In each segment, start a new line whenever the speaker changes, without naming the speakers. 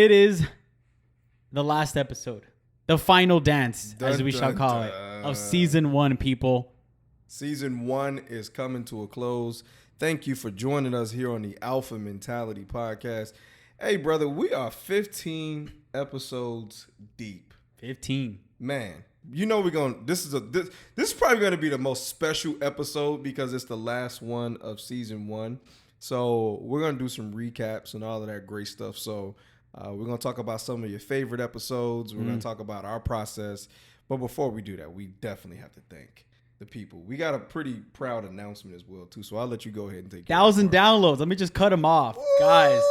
It is the last episode, the final dance, as we shall call it, of season 1, people.
Season 1 is coming to a close. Thank you for joining us here on the Alpha Mentality Podcast. Hey, brother, we are 15 episodes deep.
15.
Man, you know this is probably going to be the most special episode because it's the last one of season 1. So we're going to do some recaps and all of that great stuff. So we're going to talk about some of your favorite episodes. We're going to talk about our process. But before we do that, we definitely have to thank the people. We got a pretty proud announcement as well, too. So I'll let you go ahead and take
1,000 downloads. Let me just cut them off. Woo! Guys,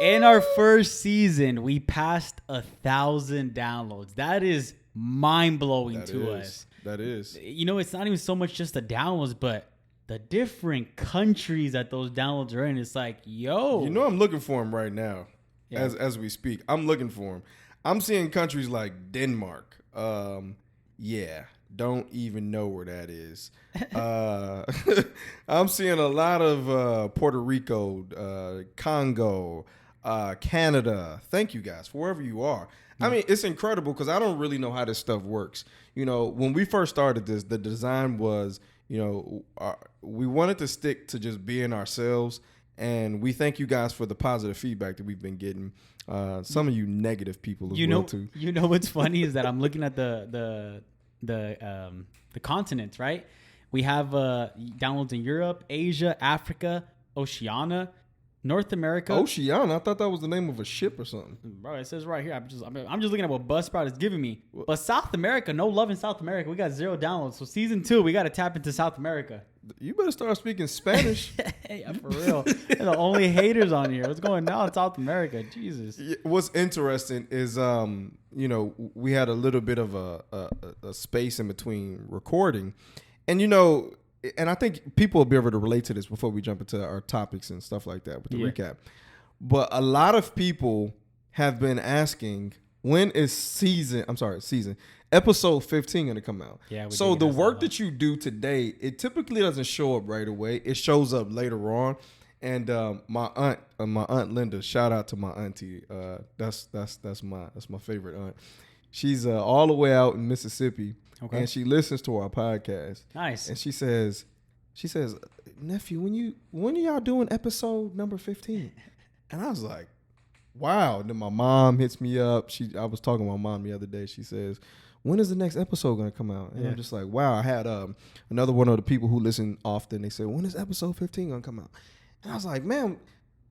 in our first season, we passed 1,000 downloads. That is mind-blowing to us.
That is.
You know, it's not even so much just the downloads, but the different countries that those downloads are in. It's like, yo.
You know, I'm looking for them right now. Yeah. As we speak. I'm looking for them. I'm seeing countries like Denmark. Yeah, don't even know where that is. I'm seeing a lot of Puerto Rico, Congo, Canada. Thank you guys for wherever you are. I mean, it's incredible because I don't really know how this stuff works. You know, when we first started this, the design was, you know, we wanted to stick to just being ourselves. And we thank you guys for the positive feedback that we've been getting. Some of you negative people as well too. You know
what's funny is that I'm looking at the continents, right? We have downloads in Europe, Asia, Africa, Oceania, North America.
Oceania? I thought that was the name of a ship or something.
Bro, it says right here. I'm just looking at what Buzzsprout is giving me. But South America, no love in South America. We got 0 downloads. So season 2, we got to tap into South America.
You better start speaking Spanish.
Yeah, for real. They're the only haters on here. What's going on in South America? Jesus.
What's interesting is, you know, we had a little bit of a space in between recording. And, you know, and I think people will be able to relate to this before we jump into our topics and stuff like that with the recap. But a lot of people have been asking, when is episode 15 going to come out? Yeah. So the work that you do today, it typically doesn't show up right away. It shows up later on. And my aunt Linda, shout out to my auntie. That's my favorite aunt. She's all the way out in Mississippi. Okay. And she listens to our podcast.
Nice.
And she says, nephew, when are y'all doing episode number 15? And I was like, wow. And then my mom hits me up. I was talking to my mom the other day. She says, when is the next episode going to come out? And I'm just like, wow. I had another one of the people who listen often. They said, when is episode 15 going to come out? And I was like, man,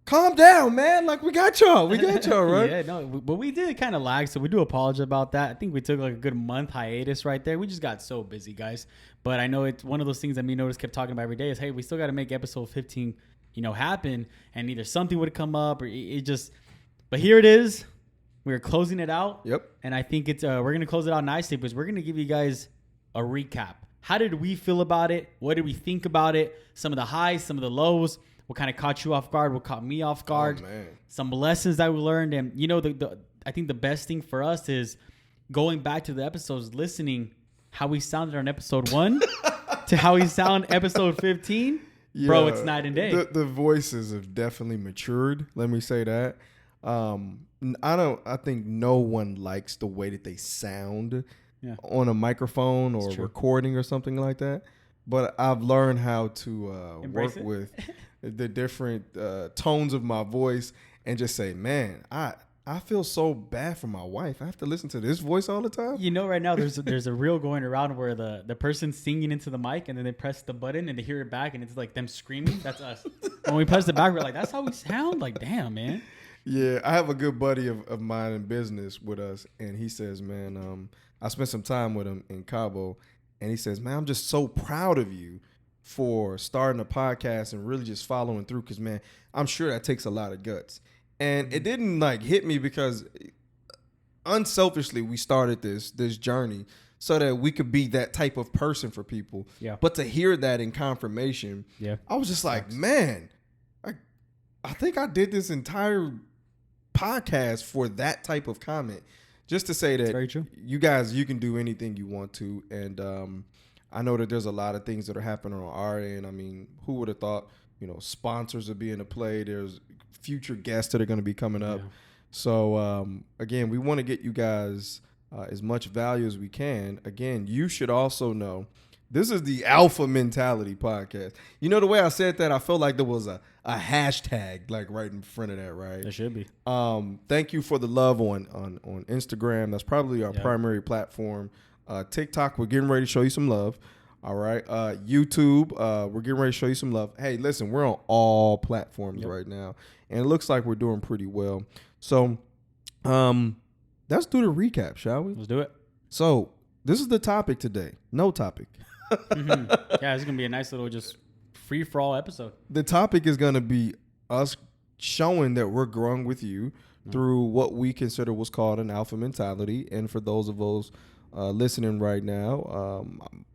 calm down, man. Like, we got y'all, right?
Yeah, no, but we did kind of lag, so we do apologize about that. I think we took like a good month hiatus right there. We just got so busy, guys. But I know it's one of those things that me and Otis kept talking about every day is, hey, we still got to make episode 15, you know, happen. And either something would come up or it just, but here it is. We're closing it out.
Yep.
And I think it's we're going to close it out nicely because we're going to give you guys a recap. How did we feel about it? What did we think about it? Some of the highs, some of the lows. What kind of caught you off guard? What caught me off guard?
Oh, man.
Some lessons that we learned. And, you know, I think the best thing for us is going back to the episodes, listening how we sounded on episode 1 to how we sound episode 15. Yeah, bro, it's night and day.
The voices have definitely matured. Let me say that. I think no one likes the way that they sound on a microphone or recording or something like that. But I've learned how to work with the different tones of my voice and just say, man, I feel so bad for my wife. I have to listen to this voice all the time.
You know, right now there's a reel going around where the person's singing into the mic and then they press the button and they hear it back and it's like them screaming. That's us. When we press it back, we're like, that's how we sound. Like, damn, man.
Yeah, I have a good buddy of mine in business with us, and he says, man, I spent some time with him in Cabo, and he says, man, I'm just so proud of you for starting a podcast and really just following through because, man, I'm sure that takes a lot of guts. And it didn't, like, hit me because unselfishly we started this journey so that we could be that type of person for people.
Yeah.
But to hear that in confirmation, I was just like, man, I think I did this entire podcast for that type of comment. Just to say that you guys, you can do anything you want to. And I know that there's a lot of things that are happening on our end. I mean, who would have thought, you know, sponsors are being a play. There's future guests that are going to be coming up. Yeah. So again, we want to get you guys as much value as we can. Again, you should also know this is the Alpha Mentality Podcast. You know, the way I said that, I felt like there was a hashtag like right in front of that, right?
There should be.
Thank you for the love on Instagram. That's probably our
Yep.
primary platform. TikTok, we're getting ready to show you some love. All right. YouTube, we're getting ready to show you some love. Hey, listen, we're on all platforms right now, and it looks like we're doing pretty well. So, let's do the recap, shall we?
Let's do it.
So, this is the topic today. No topic.
Yeah, it's gonna be a nice little just free for all episode.
The topic is going to be us showing that we're growing with you through what we consider what's called an alpha mentality. And for those of us listening right now,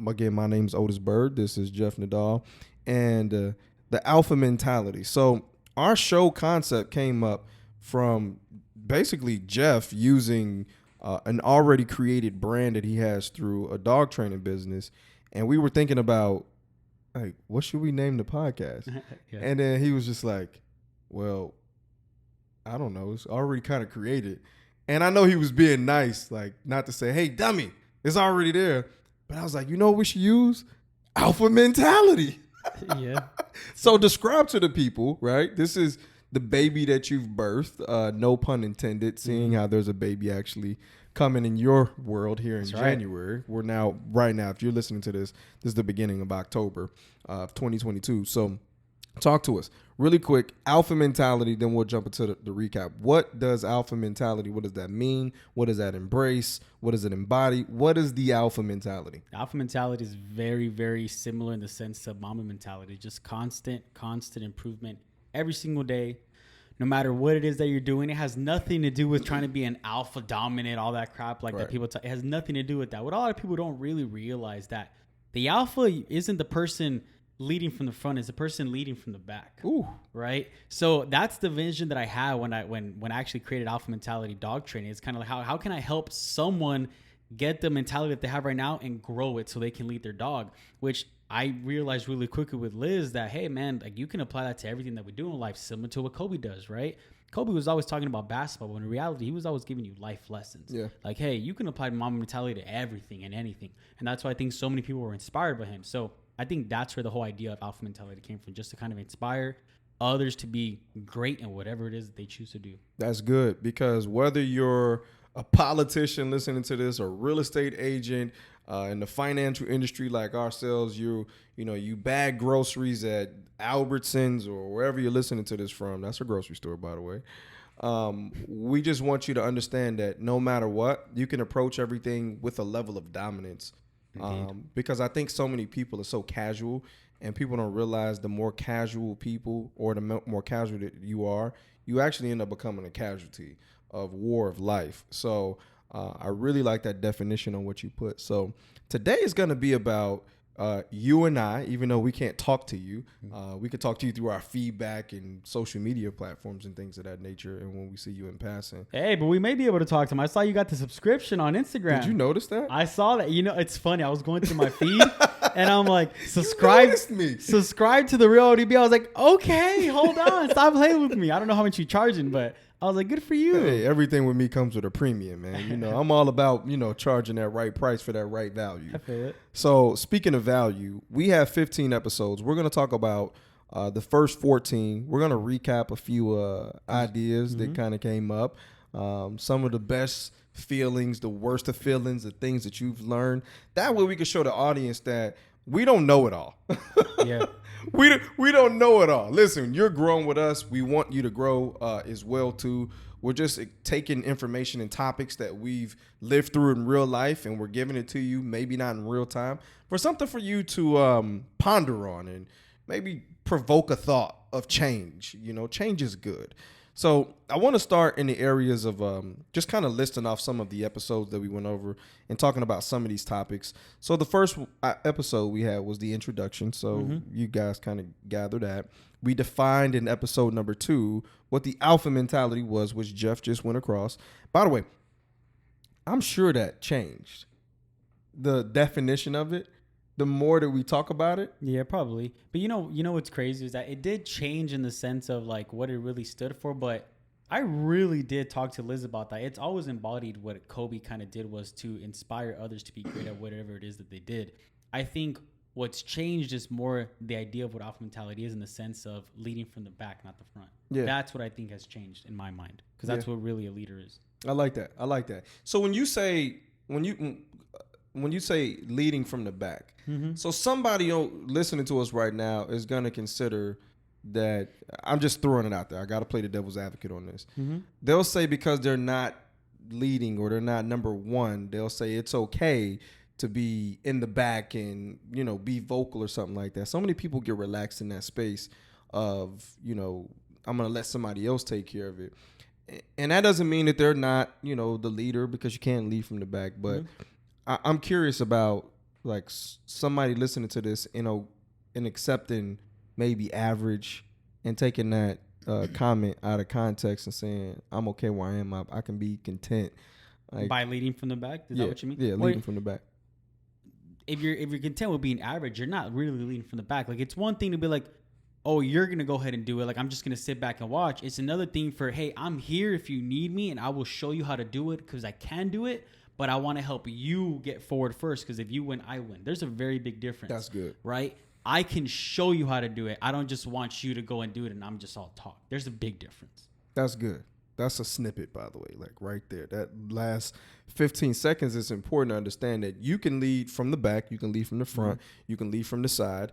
again, my name's Otis Bird. This is Jeff Nadal, and the alpha mentality. So our show concept came up from basically Jeff using an already created brand that he has through a dog training business. And we were thinking about, like, what should we name the podcast?
Yeah.
And then he was just like, well, I don't know. It's already kind of created. And I know he was being nice, like not to say, hey, dummy, it's already there. But I was like, you know what we should use? Alpha mentality.
Yeah.
So describe to the people, right? This is the baby that you've birthed. No pun intended, seeing how there's a baby actually coming in your world here in January. We're now, right now, if you're listening to this, this is the beginning of October of 2022. So talk to us really quick. Alpha mentality, then we'll jump into the recap. What does alpha mentality, what does that mean? What does that embrace? What does it embody? What is the alpha mentality?
Alpha mentality is very, very similar in the sense of mama mentality. Just constant improvement every single day. No matter what it is that you're doing, it has nothing to do with trying to be an alpha dominant, all that crap like that people it has nothing to do with that. What a lot of people don't really realize that the alpha isn't the person leading from the front, it's the person leading from the back.
Ooh.
Right? So that's the vision that I had when I actually created Alpha Mentality Dog Training. It's kind of like how can I help someone get the mentality that they have right now and grow it so they can lead their dog, which I realized really quickly with Liz that, hey, man, like you can apply that to everything that we do in life, similar to what Kobe does, right? Kobe was always talking about basketball, but in reality, he was always giving you life lessons.
Yeah.
Like, hey, you can apply mama mentality to everything and anything. And that's why I think so many people were inspired by him. So I think that's where the whole idea of alpha mentality came from, just to kind of inspire others to be great in whatever it is that they choose to do.
That's good, because whether you're a politician listening to this, or a real estate agent in the financial industry like ourselves, you bag groceries at Albertsons or wherever you're listening to this from. That's a grocery store, by the way. We just want you to understand that no matter what, you can approach everything with a level of dominance. Because I think so many people are so casual, and people don't realize the more casual people, or the more casual that you are, you actually end up becoming a casualty of war of life. So I really like that definition on what you put. So today is going to be about you and I, even though we can't talk to you. We could talk to you through our feedback and social media platforms and things of that nature, and when we see you in passing.
Hey, but we may be able to talk to him. I saw you got the subscription on Instagram.
Did you notice that?
I saw that. You know, it's funny. I was going through my feed and I'm like, subscribe to the Real ODB. I was like, okay, hold on. Stop playing with me. I don't know how much you're charging, but I was like, good for you.
Hey, everything with me comes with a premium, man. You know, I'm all about, charging that right price for that right value.
I feel it.
So speaking of value, we have 15 episodes. We're going to talk about the first 14. We're going to recap a few ideas that kind of came up. Some of the best feelings, the worst of feelings, the things that you've learned. That way we can show the audience that we don't know it all.
Yeah.
We don't know it all. Listen, you're growing with us. We want you to grow as well too. We're just taking information and topics that we've lived through in real life, and we're giving it to you, maybe not in real time, for something for you to ponder on and maybe provoke a thought of change. Change is good. So I want to start in the areas of just kind of listing off some of the episodes that we went over and talking about some of these topics. So the first episode we had was the introduction. So you guys kind of gather that. We defined in episode number 2 what the alpha mentality was, which Jeff just went across. By the way, I'm sure that changed the definition of it the more that we talk about it.
Yeah, probably. But you know what's crazy is that it did change in the sense of like what it really stood for, but I really did talk to Liz about that. It's always embodied what Kobe kind of did was to inspire others to be great at whatever it is that they did. I think what's changed is more the idea of what alpha mentality is in the sense of leading from the back, not the front.
Yeah.
That's what I think has changed in my mind because that's what really a leader is.
I like that. I like that. So when you say leading from the back, so somebody listening to us right now is going to consider that, I'm just throwing it out there, I got to play the devil's advocate on this. They'll say because they're not leading or they're not number one, they'll say it's okay to be in the back and, be vocal or something like that. So many people get relaxed in that space of, I'm going to let somebody else take care of it. And that doesn't mean that they're not, the leader, because you can't lead from the back. But I'm curious about like somebody listening to this, and accepting maybe average and taking that comment out of context and saying, I'm okay where I am. I can be content. Like,
by leading from the back? Is that what you mean?
Yeah, leading from the back.
If you're content with being average, you're not really leading from the back. Like, it's one thing to be like, oh, you're going to go ahead and do it. Like, I'm just going to sit back and watch. It's another thing for, hey, I'm here if you need me, and I will show you how to do it because I can do it, but I want to help you get forward first because if you win, I win. There's a very big difference.
That's good.
Right? I can show you how to do it. I don't just want you to go and do it and I'm just all talk. There's a big difference.
That's good. That's a snippet, by the way, like right there. That last 15 seconds is important to understand that you can lead from the back, you can lead from the front, you can lead from the side.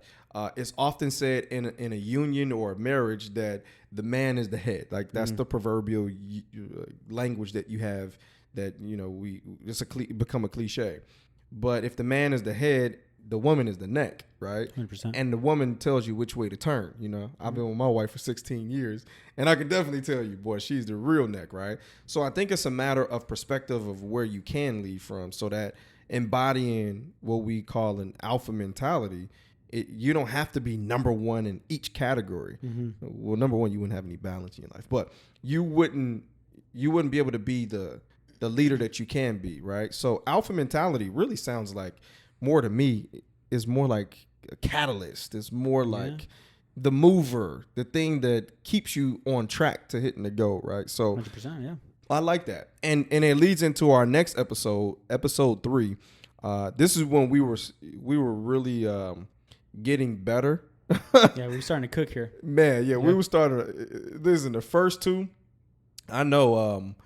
It's often said in a union or a marriage that the man is the head. Like that's the proverbial language that you have that, it's become a cliche. But if the man is the head, the woman is the neck, right?
100%.
And the woman tells you which way to turn. I've been with my wife for 16 years, and I can definitely tell you, boy, she's the real neck, right? So I think it's a matter of perspective of where you can lead from, so that embodying what we call an alpha mentality, you don't have to be number one in each category. Well, number one, you wouldn't have any balance in your life, but you wouldn't be able to be the leader that you can be, right? So alpha mentality really sounds like, more to me, is more like a catalyst. It's more like the mover, the thing that keeps you on track to hitting the goal, right? So
100%, yeah.
I like that. And it leads into our next episode, episode 3. This is when we were really getting better.
Yeah, we're starting to cook here.
Man, we were starting. This is the first 2. I know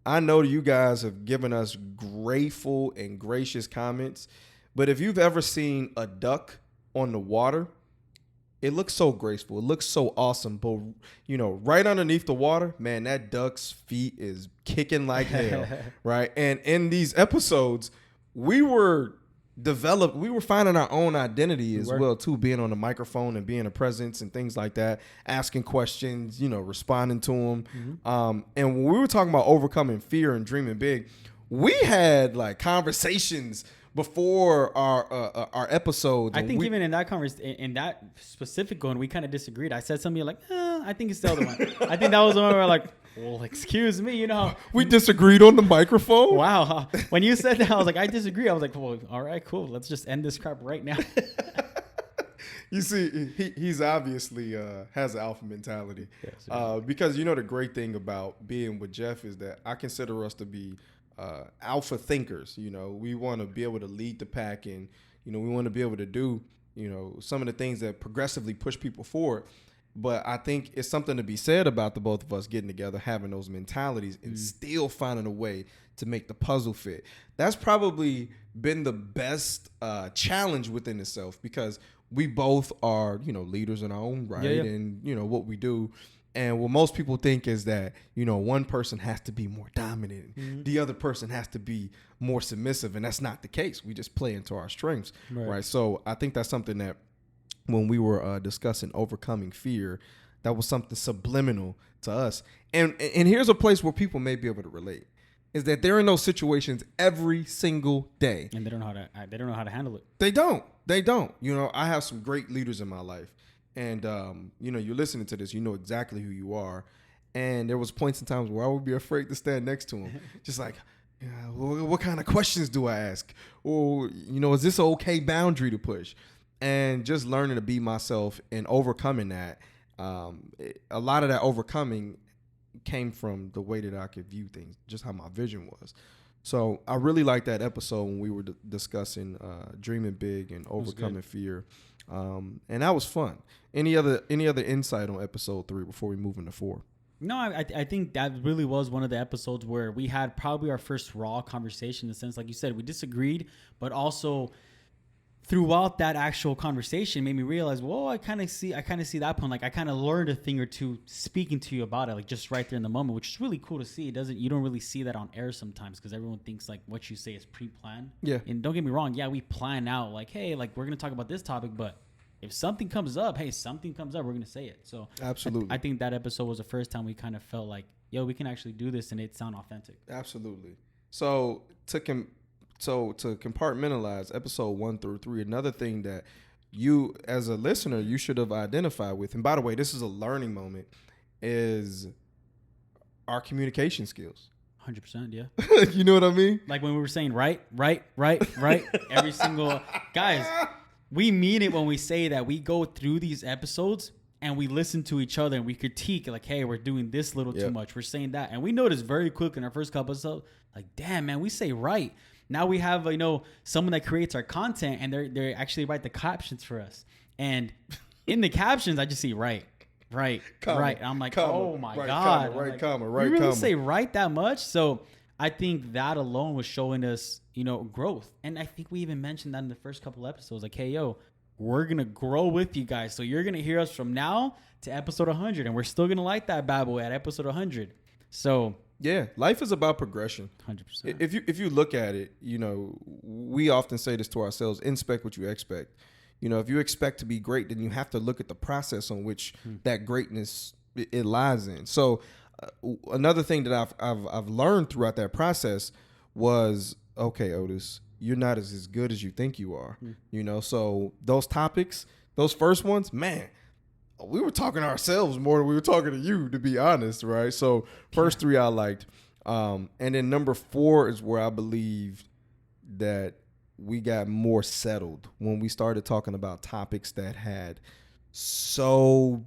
you guys have given us grateful and gracious comments. But if you've ever seen a duck on the water, it looks so graceful. It looks so awesome. But, right underneath the water, man, that duck's feet is kicking like hell, right? And in these episodes, we were finding our own identity as well, too, being on the microphone and being a presence and things like that, asking questions, responding to them. And when we were talking about overcoming fear and dreaming big, we had like conversations before our episodes.
I think even in that in that specific one, we kind of disagreed. I said something like, I think it's the other one. I think that was the one where we're like, well, excuse me,
We disagreed on the microphone?
Wow. When you said that, I was like, I disagree. I was like, well, all right, cool. Let's just end this crap right now.
You see, he's obviously has an alpha mentality. Yes, because the great thing about being with Jeff is that I consider us to be alpha thinkers. We want to be able to lead the pack, and we want to be able to do some of the things that progressively push people forward. But I think it's something to be said about the both of us getting together, having those mentalities, and still finding a way to make the puzzle fit. That's probably been the best challenge within itself, because we both are leaders in our own right, and what we do. And what most people think is that, one person has to be more dominant. The other person has to be more submissive. And that's not the case. We just play into our strengths. Right. So I think that's something that when we were discussing overcoming fear, that was something subliminal to us. And here's a place where people may be able to relate, is that they're in those situations every single day.
And they don't know how to handle it.
They don't. I have some great leaders in my life. And, you're listening to this, you know exactly who you are. And there was points in times where I would be afraid to stand next to him. Just like, what kind of questions do I ask? Or, is this an okay boundary to push? And just learning to be myself and overcoming that. A lot of that overcoming came from the way that I could view things, just how my vision was. So I really liked that episode when we were discussing dreaming big and overcoming fear, and that was fun. Any other insight on episode 3 before we move into 4?
No, I think that really was one of the episodes where we had probably our first raw conversation, in the sense, like you said, we disagreed, but also throughout that actual conversation made me realize, whoa, I kind of see that point. Like I kind of learned a thing or two speaking to you about it, like just right there in the moment, which is really cool to see. You don't really see that on air sometimes, because everyone thinks like what you say is pre-planned.
Yeah.
And don't get me wrong, yeah, we plan out like, hey, like we're gonna talk about this topic, but if something comes up, we're gonna say it. So
absolutely,
I think that episode was the first time we kind of felt like, yo, we can actually do this and it sound authentic.
Absolutely. So to compartmentalize episode 1 through 3, another thing that you as a listener, you should have identified with, and by the way, this is a learning moment, is our communication skills.
100%, yeah.
You know what I mean?
Like when we were saying right, every single, guys, we mean it when we say that. We go through these episodes and we listen to each other and we critique, like, hey, we're doing this little too much. We're saying that. And we noticed very quick in our first couple episodes, like, damn, man, we say right. Now we have, someone that creates our content, and they actually write the captions for us. And in the captions, I just see right.
Comma,
right. And I'm like,
comma,
oh my
right,
God.
Comma, right,
like,
comma, right,
you really
comma.
say right that much? So I think that alone was showing us, growth. And I think we even mentioned that in the first couple episodes, like, hey, yo, we're going to grow with you guys. So you're going to hear us from now to episode 100, and we're still going to like that bad boy at episode 100. So
yeah, life is about progression.
100%.
If you look at it, we often say this to ourselves: inspect what you expect. If you expect to be great, then you have to look at the process on which that greatness it lies in. So another thing that I've learned throughout that process was, okay, Otis, you're not as good as you think you are. So those topics, those first ones, man, we were talking to ourselves more than we were talking to you, to be honest, right? So first 3 I liked. And then number 4 is where I believe that we got more settled when we started talking about topics that had so,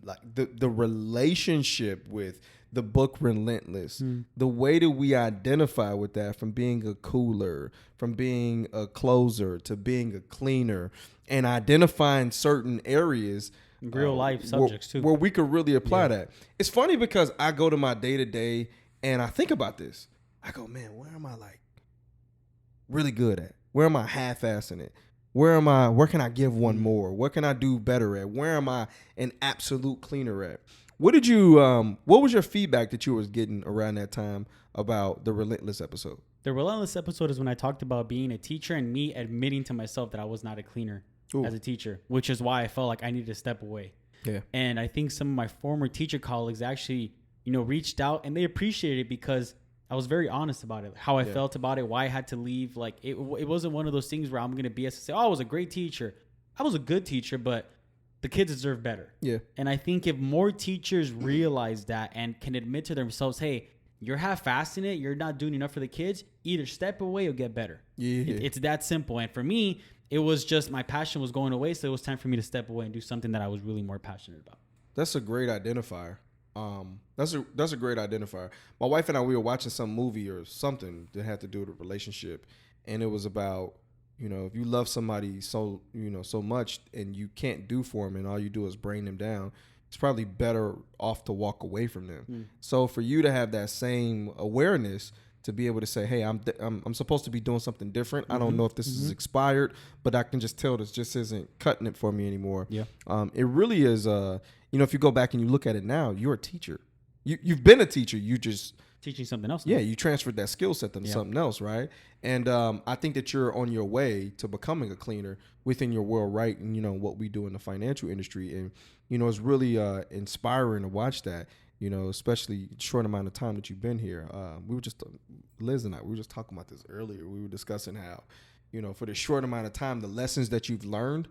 like, the relationship with the book Relentless, the way that we identify with that, from being a cooler, from being a closer to being a cleaner, and identifying certain areas,
real life subjects too,
where we could really apply that. It's funny because I go to my day-to-day and I think about this. I go, man, where am I like really good at? Where am I half-assing it? Where can I give one more? What can I do better at? Where am I an absolute cleaner at? What was your feedback that you was getting around that time about the Relentless episode?
The Relentless episode is when I talked about being a teacher and me admitting to myself that I was not a cleaner as a teacher, which is why I felt like I needed to step away.
Yeah.
And I think some of my former teacher colleagues actually, reached out, and they appreciated it because I was very honest about it, how I felt about it, why I had to leave. Like it wasn't one of those things where I'm going to BS and say, oh, I was a great teacher. I was a good teacher, but the kids deserve better. Yeah. And I think if more teachers realize that and can admit to themselves, hey, you're half-assing it, you're not doing enough for the kids, either step away or get better. Yeah. It's that simple. And for me, it was just my passion was going away, so it was time for me to step away and do something that I was really more passionate about.
That's a great identifier. That's a great identifier. My wife and I, we were watching some movie or something that had to do with a relationship, and it was about, if you love somebody so much and you can't do for them, and all you do is bring them down, it's probably better off to walk away from them. So for you to have that same awareness, to be able to say, hey, I'm supposed to be doing something different. I don't know if this is expired, but I can just tell this just isn't cutting it for me anymore. Yeah. It really is. If you go back and you look at it now, you're a teacher. You've been a teacher. You just
teaching something else now.
Yeah, you transferred that skill set to something else, right? And I think that you're on your way to becoming a cleaner within your world, right? And what we do in the financial industry, and it's really inspiring to watch that. Especially short amount of time that you've been here. Liz and I, we were just talking about this earlier. We were discussing how, for the short amount of time, the lessons that you've learned,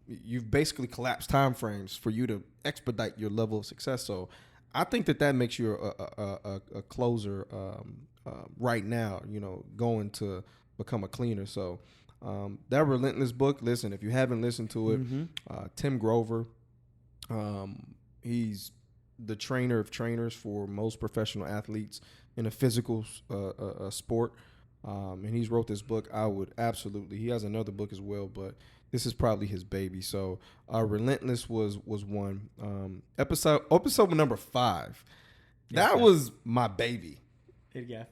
you've basically collapsed time frames for you to expedite your level of success. So I think that makes you a closer right now, going to become a cleaner. So that Relentless book, listen, if you haven't listened to it, Tim Grover, he's the trainer of trainers for most professional athletes in a physical sport. And he's wrote this book. I would absolutely. He has another book as well, but this is probably his baby. So, Relentless was one. Episode number 5. That was my baby.
Yeah.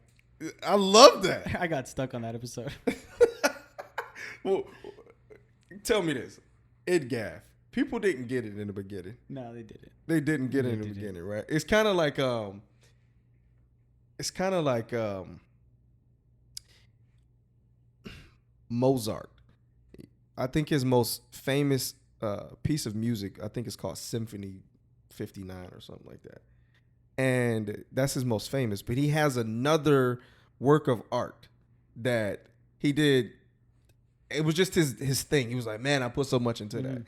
I love that.
I got stuck on that episode.
Well, tell me this. Idgaff. People didn't get it in the beginning.
No, they didn't.
They didn't get it in the beginning, right? It's kind of like Mozart. I think his most famous piece of music, I think it's called Symphony 59 or something like that. And that's his most famous. But he has another work of art that he did. It was just his thing. He was like, man, I put so much into that.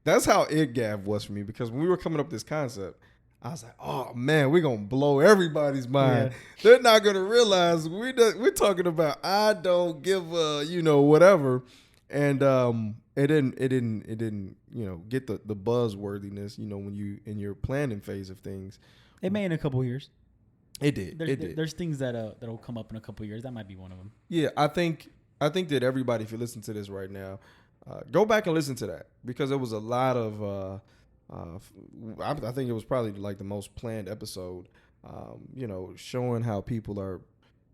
That's how Idgaff was for me, because when we were coming up with this concept, I was like, oh, man, we're going to blow everybody's mind. Yeah. They're not going to realize we're talking about I don't give a, whatever. And it didn't, get the buzzworthiness, when you in your planning phase of things.
It may in a couple of years.
It did.
There's things that'll come up in a couple of years. That might be one of them.
Yeah, I think that everybody, if you listen to this right now, go back and listen to that, because there was a lot of I think it was probably like the most planned episode, showing how people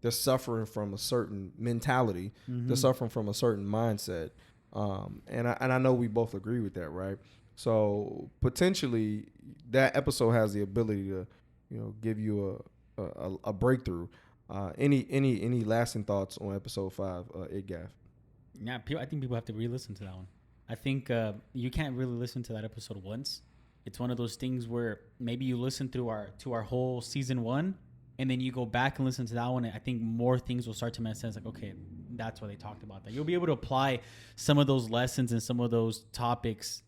they're suffering from a certain mentality, they're suffering from a certain mindset, and I know we both agree with that, right? So potentially that episode has the ability to, give you a breakthrough. Any lasting thoughts on episode 5, Idgaff?
Yeah, I think people have to re-listen to that one. I think you can't really listen to that episode once. It's one of those things where maybe you listen to our whole season 1, and then you go back and listen to that one, and I think more things will start to make sense. Like, okay, that's why they talked about that. You'll be able to apply some of those lessons and some of those topics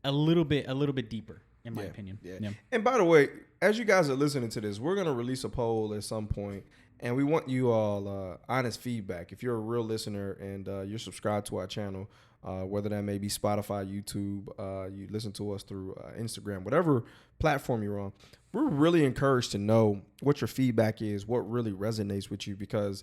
a little bit deeper, in my opinion. Yeah.
And by the way, as you guys are listening to this, we're going to release a poll at some point, and we want you all honest feedback. If you're a real listener and you're subscribed to our channel, whether that may be Spotify, YouTube, you listen to us through Instagram, whatever platform you're on, we're really encouraged to know what your feedback is, what really resonates with you, because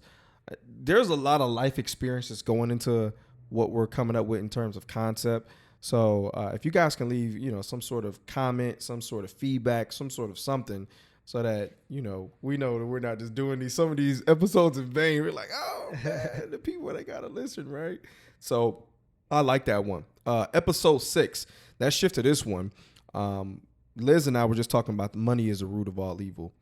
there's a lot of life experiences going into what we're coming up with in terms of concept. So if you guys can leave, some sort of comment, some sort of feedback, some sort of something, so that, we know that we're not just doing some of these episodes in vain. We're like, oh, man, the people, they got to listen, right? So I like that one. Episode 6, that shift to this one. Liz and I were just talking about the money is the root of all evil.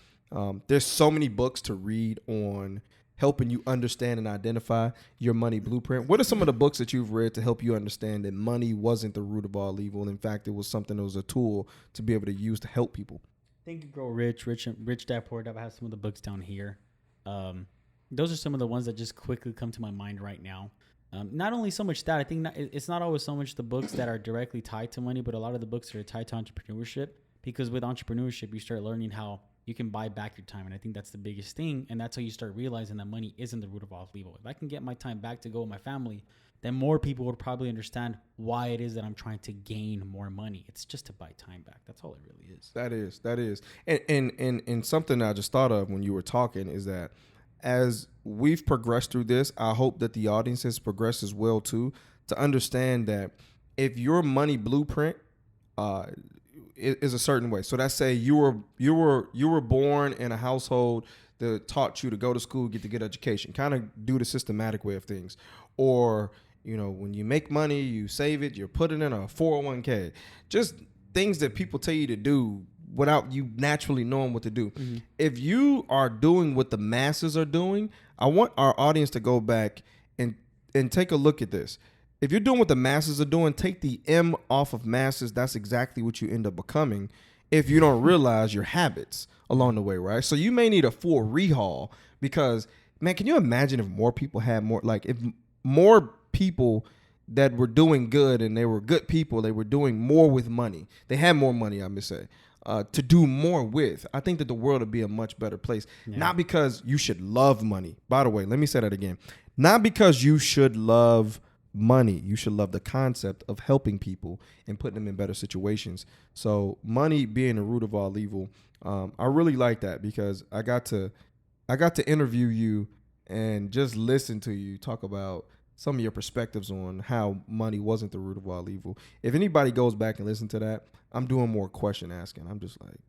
There's so many books to read on helping you understand and identify your money blueprint. What are some of the books that you've read to help you understand that money wasn't the root of all evil? In fact, it was something that was a tool to be able to use to help people.
Think and Grow Rich Dad Poor Dad. I have some of the books down here. Those are some of the ones that just quickly come to my mind right now. Not only so much that, I think it's not always so much the books that are directly tied to money, but a lot of the books that are tied to entrepreneurship, because with entrepreneurship, you start learning how you can buy back your time. And I think that's the biggest thing. And that's how you start realizing that money isn't the root of all evil. If I can get my time back to go with my family, then more people would probably understand why it is that I'm trying to gain more money. It's just to buy time back. That's all it really is.
That is. And something I just thought of when you were talking is that as we've progressed through this, I hope that the audience has progressed as well too, to understand that if your money blueprint is a certain way. So let's say you were born in a household that taught you to go to school, get a good education, kind of do the systematic way of things. Or, when you make money, you save it, you're putting in a 401k, just things that people tell you to do without you naturally knowing what to do. Mm-hmm. If you are doing what the masses are doing, I want our audience to go back and take a look at this. If you're doing what the masses are doing, take the M off of masses. That's exactly what you end up becoming if you don't realize your habits along the way, right? So you may need a full rehaul because, man, can you imagine if more people had more, like if more people that were doing good and they were good people, they were doing more with money. They had more money, I must say, to do more with. I think that the world would be a much better place. Yeah. Not because you should love money. By the way, let me say that again. Not because you should love money. You should love the concept of helping people and putting them in better situations. So money being the root of all evil, I really like that because I got to interview you and just listen to you talk about some of your perspectives on how money wasn't the root of all evil. If anybody goes back and listen to that, I'm doing more question asking. I'm just like,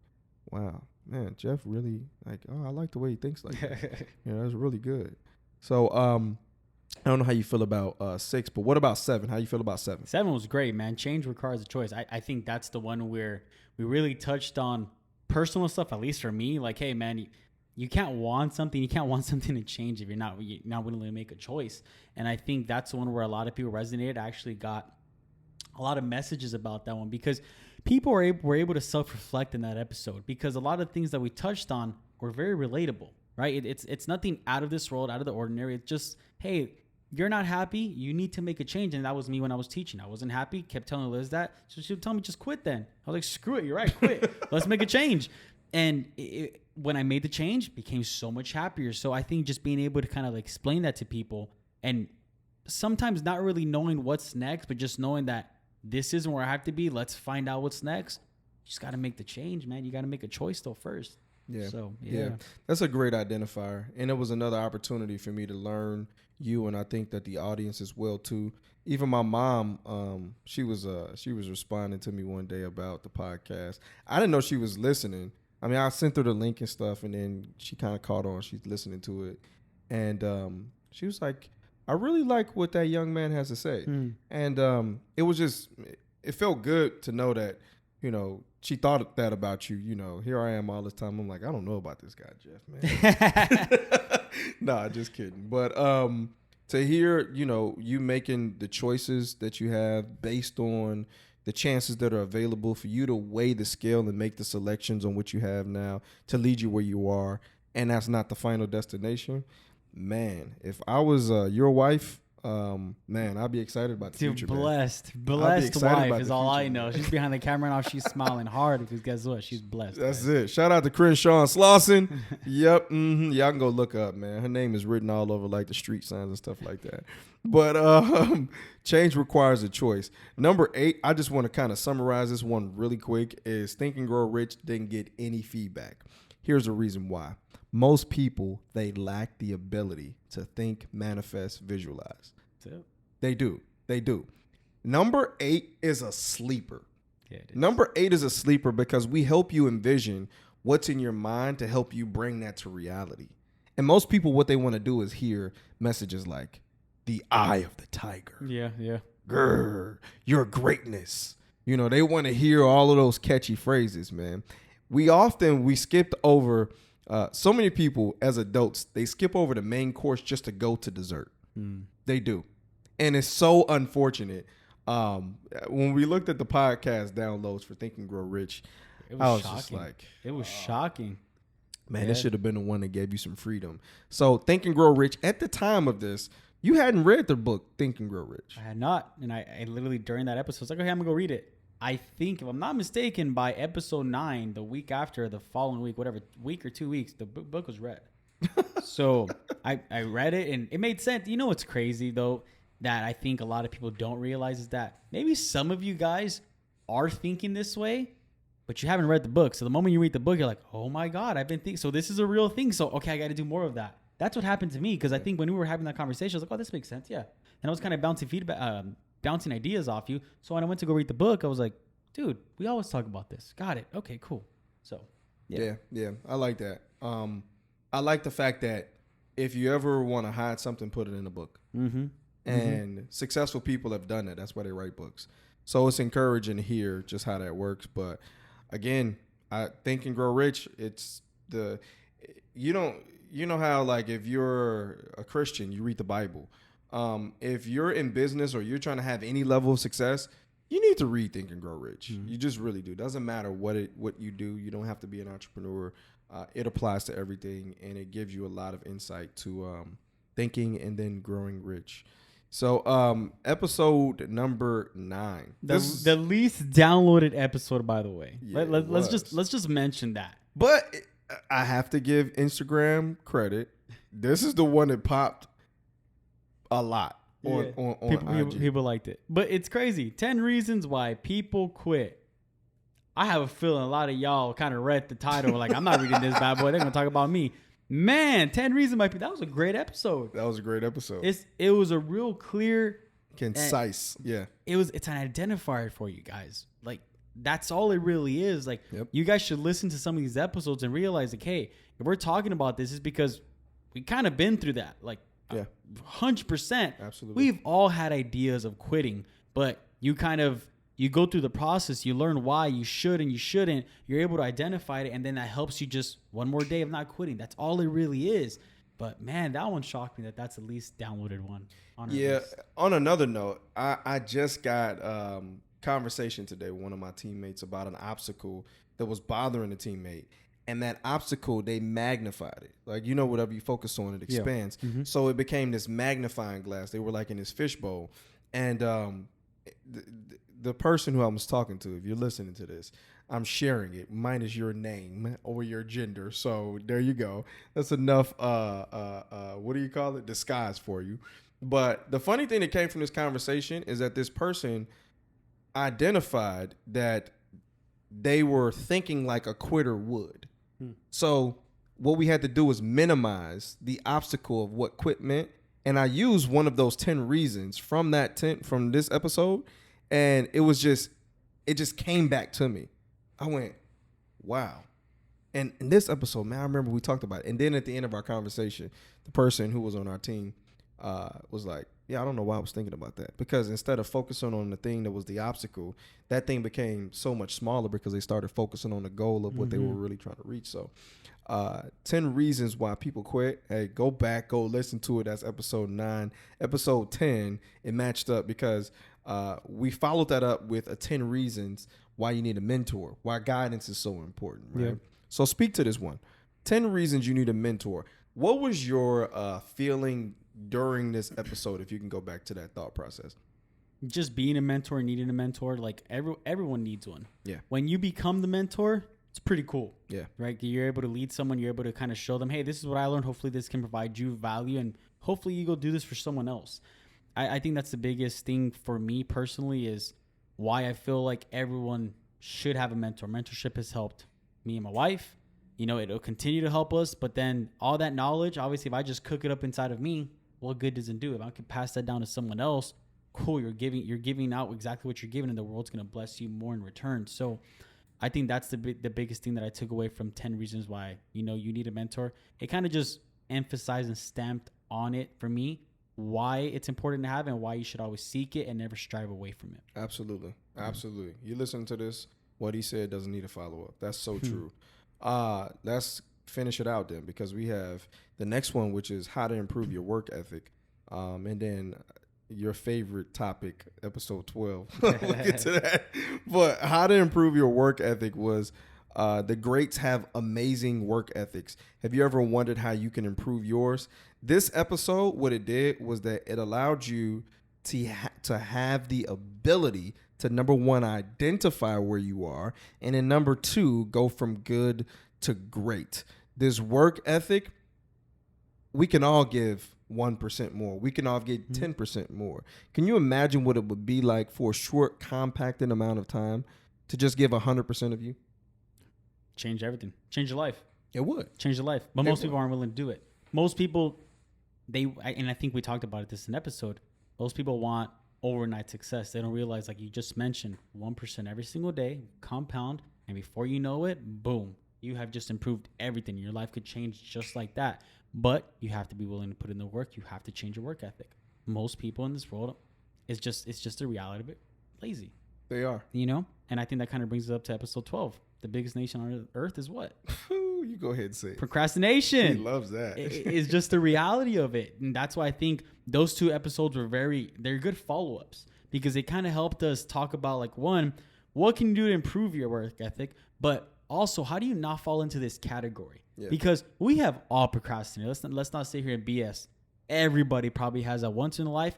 wow, man, Jeff really like, oh, I like the way he thinks like that. That's really good. So, I don't know how you feel about 6, but what about 7? How you feel about 7?
7 was great, man. Change requires a choice. I think that's the one where we really touched on personal stuff, at least for me. Like, hey, man, you can't want something. You can't want something to change if you're not willing to make a choice. And I think that's the one where a lot of people resonated. I actually got a lot of messages about that one because people were able to self-reflect in that episode because a lot of things that we touched on were very relatable, right? It's nothing out of this world, out of the ordinary. It's just, hey, you're not happy. You need to make a change. And that was me when I was teaching. I wasn't happy. Kept telling Liz that. So she would tell me, just quit then. I was like, screw it. You're right. Quit. Let's make a change. And when I made the change, became so much happier. So I think just being able to kind of like explain that to people and sometimes not really knowing what's next, but just knowing that this isn't where I have to be. Let's find out what's next. You just got to make the change, man. You got to make a choice though first.
Yeah.
So, yeah.
That's a great identifier. And it was another opportunity for me to learn you. And I think that the audience as well too. Even my mom, she was responding to me one day about the podcast. I didn't know she was listening. I mean, I sent her the link and stuff, and then she kind of caught on. She's listening to it. And she was like, I really like what that young man has to say. And it was just, it felt good to know that, she thought that about you. Here I am all this time. I'm like, I don't know about this guy, Jeff, man. Nah, just kidding. But to hear, you making the choices that you have based on the chances that are available for you to weigh the scale and make the selections on what you have now to lead you where you are, and that's not the final destination. Man, if I was your wife, man, I'd be excited about the future.
Blessed wife is all I know. She's behind the camera now. She's smiling hard because guess what? She's blessed.
That's it. Shout out to Crenshaw Slauson. Yep. Y'all can go look up, man. Her name is written all over like the street signs and stuff like that. But change requires a choice. Number 8, I just want to kind of summarize this one really quick, is Think and Grow Rich didn't get any feedback. Here's the reason why. Most people, they lack the ability to think, manifest, visualize. They do. Number 8 is a sleeper. Yeah, it is. Number 8 is a sleeper because we help you envision what's in your mind to help you bring that to reality. And most people, what they want to do is hear messages like, the eye of the tiger.
Yeah.
Grr, your greatness. They want to hear all of those catchy phrases, man. We skipped over, so many people as adults, they skip over the main course just to go to dessert. They do. And it's so unfortunate. When we looked at the podcast downloads for Think and Grow Rich,
it was shocking. Just like, it was shocking.
Man, this should have been the one that gave you some freedom. So Think and Grow Rich, at the time of this, you hadn't read the book Think and Grow Rich.
I had not. And I literally, during that episode, was like, okay, I'm going to go read it. I think, if I'm not mistaken, by episode 9, the week after, the following week, whatever, week or 2 weeks, the book was read. So I read it, and it made sense. You know what's crazy, though, that I think a lot of people don't realize is that maybe some of you guys are thinking this way, but you haven't read the book. So the moment you read the book, you're like, oh, my God, I've been thinking. So this is a real thing. So, okay, I got to do more of that. That's what happened to me, because I think when we were having that conversation, I was like, oh, this makes sense. Yeah. And I was kind of bouncing ideas off you. So when I went to go read the book, I was like, dude, we always talk about this. Got it. Okay, cool. So,
yeah. I like that. I like the fact that if you ever want to hide something, put it in a book. And successful people have done that. That's why they write books. So it's encouraging to hear just how that works. But again, I Think and Grow Rich, it's you know how, like, if you're a Christian, you read the Bible. If you're in business or you're trying to have any level of success, you need to read Think and Grow Rich. You just really do. Doesn't matter what you do. You don't have to be an entrepreneur. It applies to everything, and it gives you a lot of insight to thinking and then growing rich. So episode number 9.
The least downloaded episode, by the way.
Yeah,
let's just mention that.
But I have to give Instagram credit. This is the one that popped a lot. on IG.
People liked it. But it's crazy. 10 reasons why people quit. I have a feeling a lot of y'all kind of read the title. Like, I'm not reading this bad boy. They're going to talk about me. Man, 10 reasons why people. That was a great episode.
That was a great episode.
It was a real clear.
Concise. Yeah.
It's an identifier for you guys. Like, that's all it really is. Like, you guys should listen to some of these episodes and realize, like, hey, if we're talking about this, it's because we kind of been through that. Like, 100%.
Absolutely.
We've all had ideas of quitting, but you go through the process. You learn why you should and you shouldn't. You're able to identify it, and then that helps you just one more day of not quitting. That's all it really is. But, man, that one shocked me that's the least downloaded one. On our list.
On another note, I just got conversation today with one of my teammates about an obstacle that was bothering a teammate. And that obstacle, they magnified it. Like, whatever you focus on, it expands. Yeah. Mm-hmm. So it became this magnifying glass. They were like in this fishbowl. And the person who I was talking to, if you're listening to this, I'm sharing it, minus your name or your gender. So there you go. That's enough, what do you call it? Disguise for you. But the funny thing that came from this conversation is that this person identified that they were thinking like a quitter would. So what we had to do was minimize the obstacle of what quit meant. And I used one of those 10 reasons from this episode. And it just came back to me. I went, wow. And in this episode, man, I remember we talked about it. And then at the end of our conversation, the person who was on our team was like, yeah, I don't know why I was thinking about that. Because instead of focusing on the thing that was the obstacle, that thing became so much smaller because they started focusing on the goal of what they were really trying to reach. So 10 reasons why people quit. Hey, go back, go listen to it. That's episode 9. Episode 10, it matched up because we followed that up with 10 reasons why you need a mentor, why guidance is so important, right? Yeah. So speak to this one. 10 reasons you need a mentor. What was your feeling during this episode, if you can go back to that thought process?
Just being a mentor, needing a mentor, like everyone needs one.
Yeah.
When you become the mentor, it's pretty cool.
Yeah.
Right? You're able to lead someone. You're able to kind of show them, hey, this is what I learned. Hopefully this can provide you value, and hopefully you go do this for someone else. I think that's the biggest thing for me personally is why I feel like everyone should have a mentor. Mentorship has helped me and my wife. It'll continue to help us. But then all that knowledge, obviously, if I just cook it up inside of me, what good does it do? If I can pass that down to someone else, cool, you're giving out exactly what you're giving, and the world's going to bless you more in return. So I think that's the biggest thing that I took away from 10 reasons why, you need a mentor. It kind of just emphasized and stamped on it for me why it's important to have and why you should always seek it and never strive away from it.
Absolutely. Absolutely. You listen to this, what he said doesn't need a follow-up. That's so true. Let's finish it out then, because we have the next one, which is how to improve your work ethic. And then your favorite topic, episode 12. We'll get to that. But how to improve your work ethic was the greats have amazing work ethics. Have you ever wondered how you can improve yours? This episode, what it did was that it allowed you to have the ability to, number one, identify where you are, and then number two, go from good to great. This work ethic, we can all give 1% more. We can all get 10% more. Can you imagine what it would be like for a short, compacted amount of time to just give 100% of you?
Change everything. Change your life.
It would.
Change your life. But most people aren't willing to do it. Most people, and I think we talked about it this in an episode, most people want overnight success. They don't realize, like you just mentioned, 1% every single day, compound, and before you know it, boom, you have just improved everything. Your life could change just like that. But you have to be willing to put in the work. You have to change your work ethic. Most people in this world, it's just the reality of it, lazy.
They are.
And I think that kind of brings us up to episode 12. The biggest nation on earth is what?
You go ahead and say it.
Procrastination.
He loves that.
It's just the reality of it. And that's why I think those 2 episodes were they're good follow-ups, because they kind of helped us talk about, like, one, what can you do to improve your work ethic? But also, how do you not fall into this category? Yeah. Because we have all procrastinated. Let's not sit here and BS. Everybody probably has that once in a life.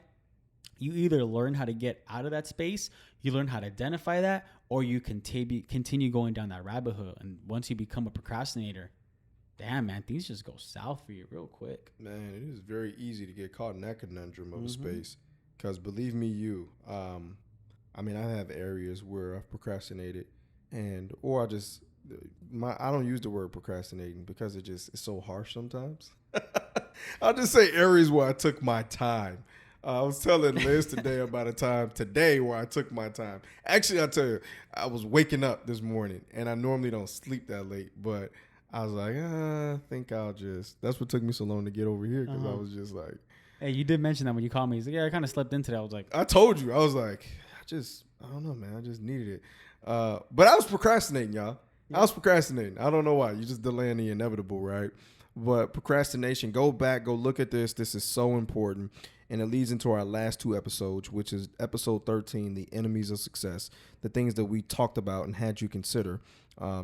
You either learn how to get out of that space, you learn how to identify that, or you continue going down that rabbit hole. And once you become a procrastinator, damn, man, things just go south for you real quick.
Man, it is very easy to get caught in that conundrum of a space. Because believe me, I mean, I have areas where I've procrastinated, or I don't use the word procrastinating because it's so harsh sometimes. I'll just say areas where I took my time. I was telling Liz today about a time today where I took my time. Actually, I'll tell you, I was waking up this morning, and I normally don't sleep that late, but I was like, I think that's what took me so long to get over here, because I was just like.
Hey, you did mention that when you called me. He's like, yeah, I kind of slept into that. I was like.
I told you. I was like, I don't know, man. I just needed it. But I was procrastinating, y'all. Yeah. I was procrastinating. I don't know why. You just delaying the inevitable, right? But procrastination, go back, go look at this. This is so important. And it leads into our last two episodes, which is episode 13, The Enemies of Success, the things that we talked about and had you consider.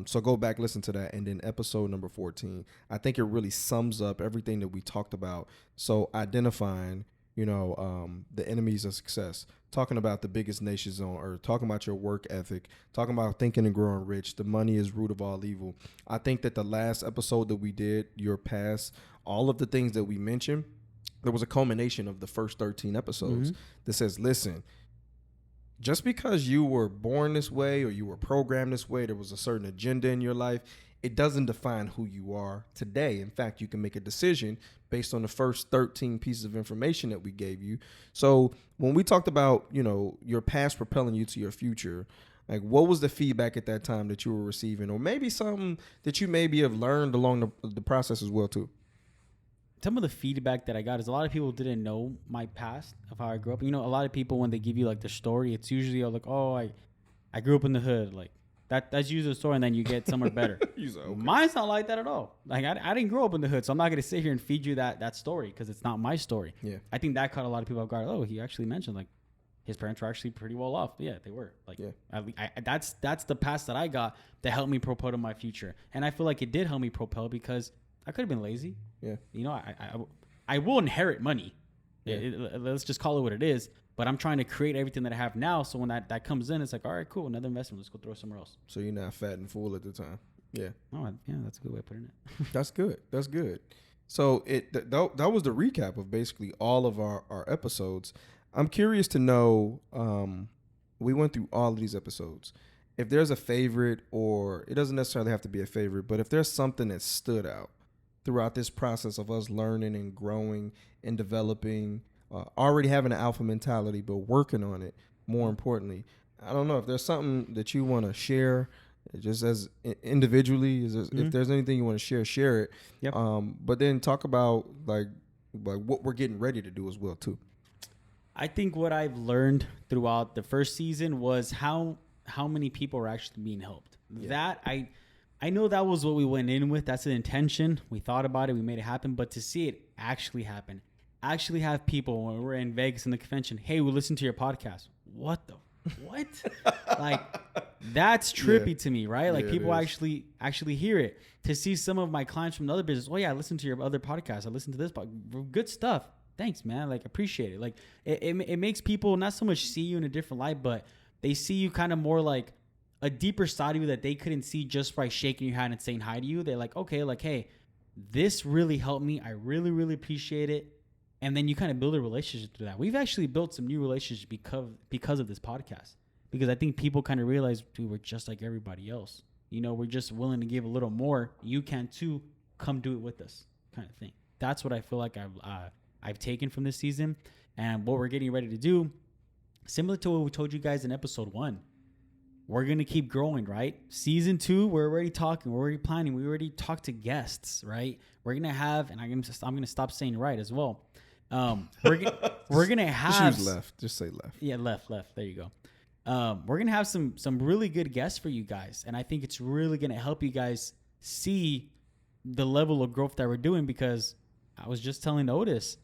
So go back, listen to that. And then episode number 14, I think it really sums up everything that we talked about. So identifying, the enemies of success, talking about the biggest nations on earth, talking about your work ethic, talking about thinking and growing rich. The money is root of all evil. I think that the last episode that we did, your past, all of the things that we mentioned, there was a culmination of the first 13 episodes that says, listen, just because you were born this way or you were programmed this way, there was a certain agenda in your life, it doesn't define who you are today. In fact, you can make a decision based on the first 13 pieces of information that we gave you. So when we talked about, your past propelling you to your future, like what was the feedback at that time that you were receiving, or maybe something that you maybe have learned along the process as well too?
Some of the feedback that I got is a lot of people didn't know my past of how I grew up. A lot of people, when they give you like the story, it's usually like, oh, I grew up in the hood. Like that's usually the story, and then you get somewhere better. Like, okay. Mine's not like that at all. Like I didn't grow up in the hood, so I'm not going to sit here and feed you that story because it's not my story. Yeah. I think that caught a lot of people off guard. Oh, he actually mentioned like his parents were actually pretty well off. Yeah, they were. Like, yeah. That's the past that I got that helped me propel to my future. And I feel like it did help me propel because I could have been lazy. Yeah. I will inherit money. Yeah. Let's just call it what it is. But I'm trying to create everything that I have now. So when that comes in, it's like, all right, cool, another investment. Let's go throw it somewhere else.
So you're not fat and full at the time. Yeah.
Oh, yeah, that's a good way of putting it.
That's good. That's good. So that was the recap of basically all of our episodes. I'm curious to know, we went through all of these episodes. If there's a favorite, or it doesn't necessarily have to be a favorite, but if there's something that stood out throughout this process of us learning and growing and developing, already having an alpha mentality, but working on it, more importantly, I don't know if there's something that you want to share just as individually, if there's anything you want to share it. Yep. But then talk about like what we're getting ready to do as well too.
I think what I've learned throughout the first season was how many people are actually being helped. Yeah. That I know that was what we went in with. That's the intention. We thought about it. We made it happen. But to see it actually happen, actually have people when we're in Vegas in the convention, hey, we listened to your podcast. What? Like, that's trippy to me, right? Like, people actually hear it. To see some of my clients from the other business, oh yeah, I listened to your other podcast. I listened to this podcast. Good stuff. Thanks, man. Like, appreciate it. Like, it makes people not so much see you in a different light, but they see you kind of more like a deeper side of you that they couldn't see just by shaking your hand and saying hi to you. They're like, okay, like, hey, this really helped me. I really, really appreciate it. And then you kind of build a relationship through that. We've actually built some new relationships because of this podcast. Because I think people kind of realize, dude, we're just like everybody else. We're just willing to give a little more. You can too. Come do it with us, kind of thing. That's what I feel like I've taken from this season. And what we're getting ready to do, similar to what we told you guys in episode 1, we're going to keep growing, right? Season 2, we're already talking. We're already planning. We already talked to guests, right? We're going to have, and I'm going to stop saying right as well. We're going to have.
Just use left. Just say left.
Yeah, left. There you go. We're going to have some really good guests for you guys. And I think it's really going to help you guys see the level of growth that we're doing, because I was just telling Otis,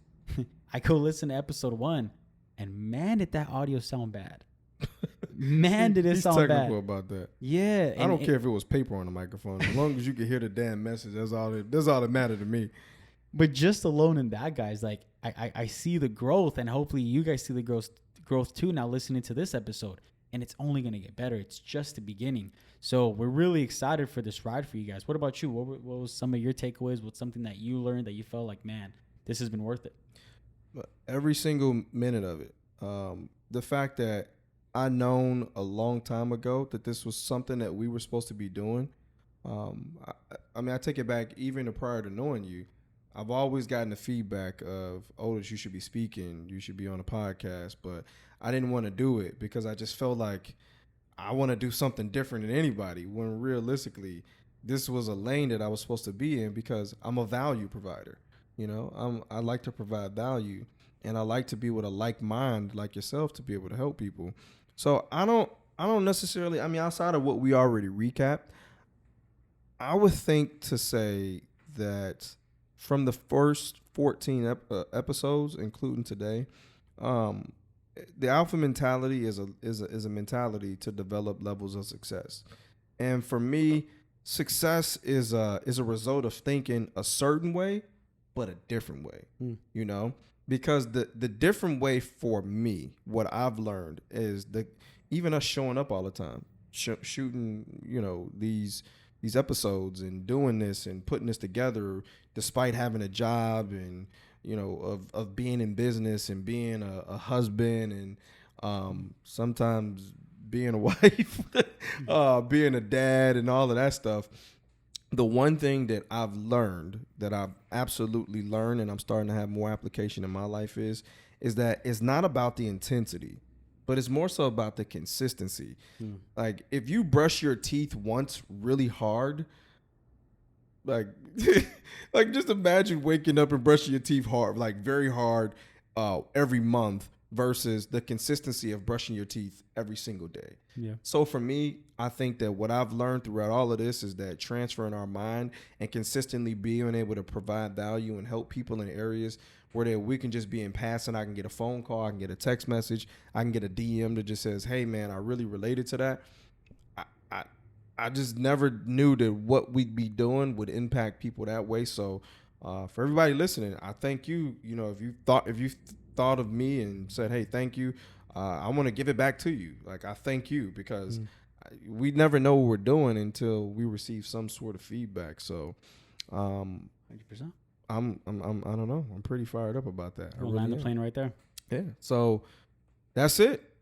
I go listen to episode 1, and man, did that audio sound bad. Man, did it sound bad. He's
technical about that.
Yeah.
I don't care if it was paper on the microphone. As long as you can hear the damn message, that's all that mattered to me.
But just alone in that, guys, like I see the growth, and hopefully you guys see the growth too now listening to this episode. And it's only going to get better. It's just the beginning. So we're really excited for this ride for you guys. What about you? What was some of your takeaways? What's something that you learned that you felt like, man, this has been worth it?
Every single minute of it. The fact that I known a long time ago that this was something that we were supposed to be doing. I mean, I take it back even prior to knowing you. I've always gotten the feedback of, Otis, you should be speaking, you should be on a podcast, but I didn't want to do it because I just felt like I want to do something different than anybody. When realistically, this was a lane that I was supposed to be in because I'm a value provider. You know, I like to provide value, and I like to be with a like mind like yourself to be able to help people. So I don't necessarily. I mean, outside of what we already recapped, I would think to say that from the first 14 episodes, including today, um, the alpha mentality is a mentality to develop levels of success. And for me, success is a result of thinking a certain way, but a different way. You know, because the different way for me, what I've learned is even us showing up all the time, shooting, you know, these episodes and doing this and putting this together despite having a job and, you know, of being in business and being a husband and sometimes being a wife, being a dad and all of that stuff. The one thing that I've learned, that I've absolutely learned, and I'm starting to have more application in my life is that it's not about the intensity, but it's more so about the consistency. Like if you brush your teeth once really hard, like like just imagine waking up and brushing your teeth hard, like very hard, every month versus the consistency of brushing your teeth every single day.
Yeah.
So for me, I think that what I've learned throughout all of this is that transferring our mind and consistently being able to provide value and help people in areas where we can just be in passing. I can get a phone call, I can get a text message, I can get a DM that just says, hey man, I really related to that. I just never knew that what we'd be doing would impact people that way. So for everybody listening, I thank you. You know, if you thought of me and said, hey, thank you, I want to give it back to you. Like, I thank you because we never know what we're doing until we receive some sort of feedback. So
100%.
I don't know. I'm pretty fired up about that.
We'll land the plane right there.
Yeah. So that's it.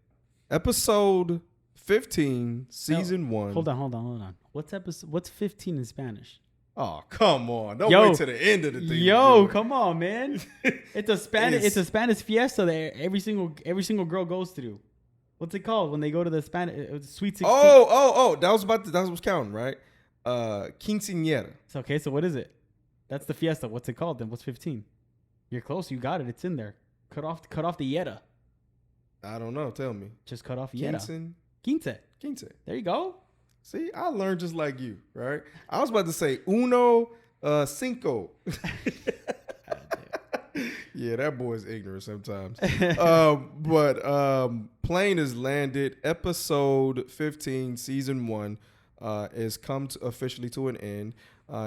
Episode 15, season 1.
Hold on. What's 15 in Spanish?
Oh, come on. Don't wait to the end of the thing.
Yo, come on, man. It's a Spanish fiesta that every single girl goes through. What's it called when they go to the Spanish Sweet 16?
Oh, that was counting, right? Quinceañera.
It's okay, so what is it? That's the fiesta. What's it called then? What's 15? You're close. You got it. It's in there. Cut off the yeta.
I don't know. Tell me.
Just cut off yeta. Quince. There you go.
See, I learned just like you, right? I was about to say uno, cinco. Yeah, that boy's ignorant sometimes. But plane is landed. Episode 15, season 1 is come officially to an end.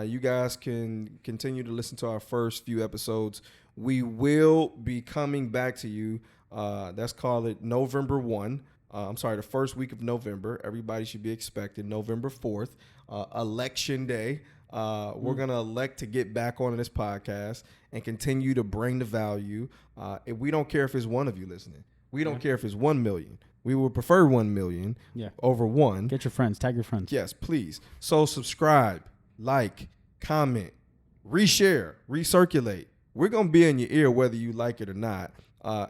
You guys can continue to listen to our first few episodes. We will be coming back to you. Let's call it November 1. The first week of November. Everybody should be expecting November 4th, election day. We're going to elect to get back on this podcast and continue to bring the value. We don't care if it's one of you listening. We don't care if it's 1 million. We would prefer 1 million over one.
Get your friends. Tag your friends.
Yes, please. So subscribe, like, comment, reshare, recirculate. We're going to be in your ear whether you like it or not.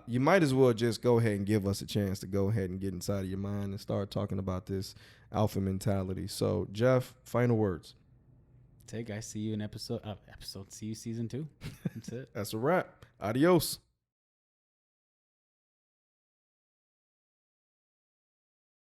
You might as well just go ahead and give us a chance to go ahead and get inside of your mind and start talking about this alpha mentality. So, Jeff, final words.
Hey, guys. See you in episode. See you season 2. That's it.
That's a wrap. Adios.